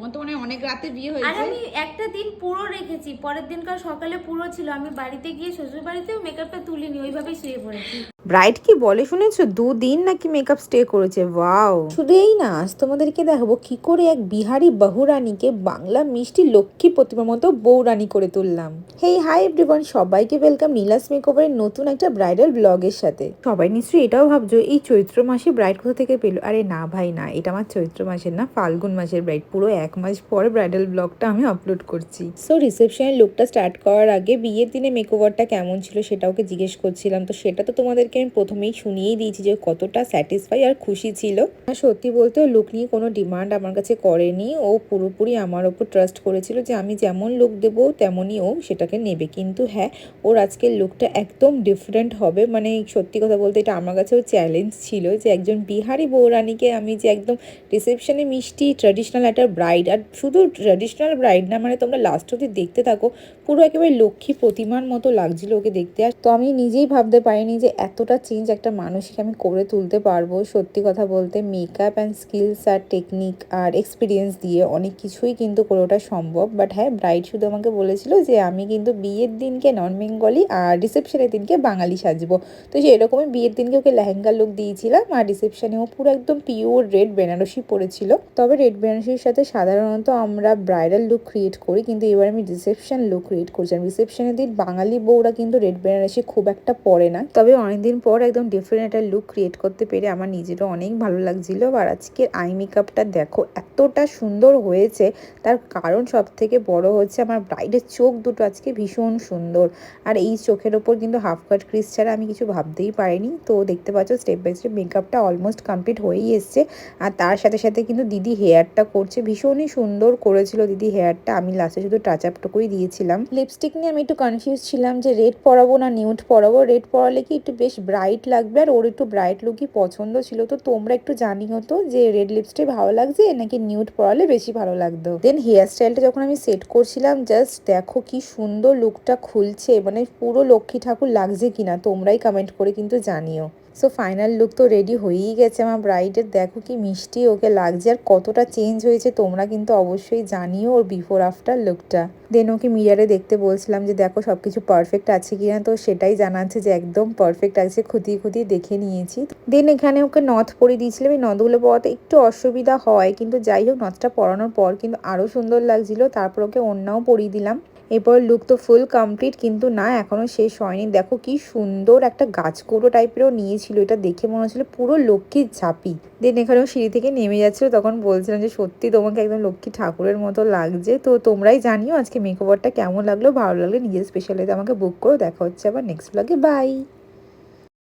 আমার তো মনে হয় অনেক রাতে বিয়ে আর হয়েছে। আমি একটা দিন পুরো রেখেছি, পরের দিনকার সকালে পুরো ছিল। আমি বাড়িতে গিয়ে শ্বশুর বাড়িতেও মেকআপটা তুলিনি, ওইভাবেই শুয়ে পড়েছি। ব্রাইড কি বলে শুনেছো, 2 দিন নাকি মেকআপ স্টে করেছে। ওয়াও! শুধু এই না, আজ তোমাদেরকে দেখাবো কি করে এক বিহারি বহুরানীকে বাংলা মিষ্টি লক্ষ্মী প্রতিমার মতো বউরানী করে তুললাম। হেই হাই এভরিওয়ান, সবাইকে ওয়েলকাম নীলাস মেকওভারের নতুন একটা ব্রাইডাল ব্লগের সাথে। সবাই নিশ্চয়ই এটাও ভাবছো এই চৈত্র মাসে ব্রাইড কোথা থেকে পেলো। আরে না ভাই না, এটা আমার চৈত্র মাসের না, ফাল্গুন মাসের ব্রাইড। পুরো 1 মাস পরে ব্রাইডাল ব্লগটা আমি আপলোড করছি। সো রিসেপশনের লুকটা স্টার্ট করার আগে বিয়ের দিনে মেকওভারটা কেমন ছিল সেটা ওকে জিজ্ঞেস করছিলাম। তো সেটা তো তোমাদেরকে আমি প্রথমেই শুনিয়েই দিয়েছি যে কতটা স্যাটিসফাই আর খুশি ছিল। আর সত্যি বলতে ও লুক নিয়ে কোনো ডিমান্ড আমার কাছে করেনি। ও পুরোপুরি আমার ওপর ট্রাস্ট করেছিল যে আমি যেমন লুক দেবো তেমনই ও সেটাকে নেবে। কিন্তু হ্যাঁ, ওর আজকের লুকটা একদম ডিফারেন্ট হবে। মানে সত্যি কথা বলতে এটা আমার কাছেও চ্যালেঞ্জ ছিল যে একজন বিহারি বউরানীকে আমি যে একদম রিসেপশনে মিষ্টি ট্র্যাডিশনাল একটা ব্রাইড, আর শুধু ট্র্যাডিশনাল ব্রাইড না, মানে তোমরা লাস্ট অবধি দেখতে থাকো, পুরো একেবারে লক্ষ্মী প্রতিমার মতো লাগছিল ওকে দেখতে। আর তো আমি নিজেই ভাবতে পারিনি যে এতটা চেঞ্জ একটা মানুষকে আমি করে তুলতে পারবো। সত্যি কথা বলতে মেকআপ অ্যান্ড স্কিলস আর টেকনিক আর এক্সপিরিয়েন্স দিয়ে অনেক কিছুই কিন্তু করে ওঠা সম্ভব। বাট হ্যাঁ, ব্রাইড শুধু আমাকে বলেছিল যে আমি কিন্তু বিয়ের দিনকে নন বেঙ্গলি আর রিসেপশনের দিনকে বাঙালি সাজবো। তো সেরকমই বিয়ের দিনকে ওকে লেহেঙ্গা লুক দিয়েছিলাম, আর রিসেপশনেও পুরো একদম পিওর রেড বেনারসি পরেছিল। তবে রেড বেনারসির সাথে সাধারণত আমরা ব্রাইডাল লুক ক্রিয়েট করি, কিন্তু এবার আমি রিসেপশন লুক ক্রিয়েট করছি। রিসেপশনের দিন বাঙালি বউরা কিন্তু রেড বেনারসি খুব একটা পরে না, তবে অনেকদিন পর একদম ডিফারেন্ট একটা লুক ক্রিয়েট করতে পেরে আমার নিজেরও অনেক ভালো লাগছিল। আর আজকের আই মেকআপটা দেখো এতটা সুন্দর হয়েছে, তার কারণ সব থেকে বড় হচ্ছে আমার ব্রাইডের চোখ দুটো আজকে ভীষণ সুন্দর। আর এই চোখের ওপর কিন্তু হাফ কাট ক্রিজ ছাড়া আমি কিছু ভাবতেই পারিনি। তো দেখতে পাচ্ছ স্টেপ বাই স্টেপ মেকআপটা অলমোস্ট কমপ্লিট হয়েই এসছে। আর তার সাথে সাথে কিন্তু দিদি হেয়ারটা করছে, ভীষণই সুন্দর করেছিল দিদি হেয়ারটা। আমি লাস্টে শুধু টাচ আপটুকুই দিয়েছিলাম। লিপস্টিক নিয়ে আমি একটু কনফিউজ ছিলাম যে রেড পরাবো না নিউড পরাবো। রেড পরালে কি একটু বেশ ব্রাইট লাগবে, আর ওর একটু ব্রাইট লুকই পছন্দ ছিল। তো তোমরা একটু জানিও তো যে রেড লিপস্টিক ভালো লাগছে নাকি নিউড পরালে বেশি ভালো লাগতো। দেন হেয়ার স্টাইলটা যখন আমি সেট করছিলাম, জাস্ট দেখো কি সুন্দর লুকটা খুলছে, মানে পুরো লক্ষ্মী ঠাকুর লাগছে কিনা তোমরাই কমেন্ট করে কিন্তু জানিও। সো ফাইনাল লুক তো রেডি হয়েই গেছে আমার ব্রাইডের। দেখো কি মিষ্টি ওকে লাগছে আর কতটা চেঞ্জ হয়েছে তোমরা কিন্তু অবশ্যই জানিও ওর বিফোর আফটার লুকটা। দেন ওকে মিরারে দেখতে বলছিলাম যে দেখো সব কিছু পারফেক্ট আছে কিনা, তো সেটাই জানাচ্ছে যে একদম পারফেক্ট আছে, খুঁটিয়ে খুঁটিয়ে দেখে নিয়েছি। দেন এখানে ওকে নথ পরিয়ে দিয়েছিলাম। এই নথগুলো পরাতে একটু অসুবিধা হয়, কিন্তু যাই হোক নথটা পরানোর পর কিন্তু আরও সুন্দর লাগছিল। তারপর ওকে ওড়নাও পরিয়ে দিলাম। এরপর লুক তো ফুল কমপ্লিট, কিন্তু না এখনও শেষ হয়নি। দেখো কি সুন্দর একটা গাছকুড়ো টাইপেরও নিয়েছিল, এটা দেখে মনে হচ্ছিল পুরো লক্ষ্মীর ঝাঁপি। দেন এখানেও সিঁড়ি থেকে নেমে যাচ্ছিল, তখন বলছিলাম যে সত্যি তোমাকে একদম লক্ষ্মী ঠাকুরের মতো লাগছে। তো তোমরাই জানিও আজকে মেকওভারটা কেমন লাগলো। ভালো লাগলে নিজের স্পেশালিতে আমাকে বুক করো। দেখা হচ্ছে আবার নেক্সট ব্লগে। বাই।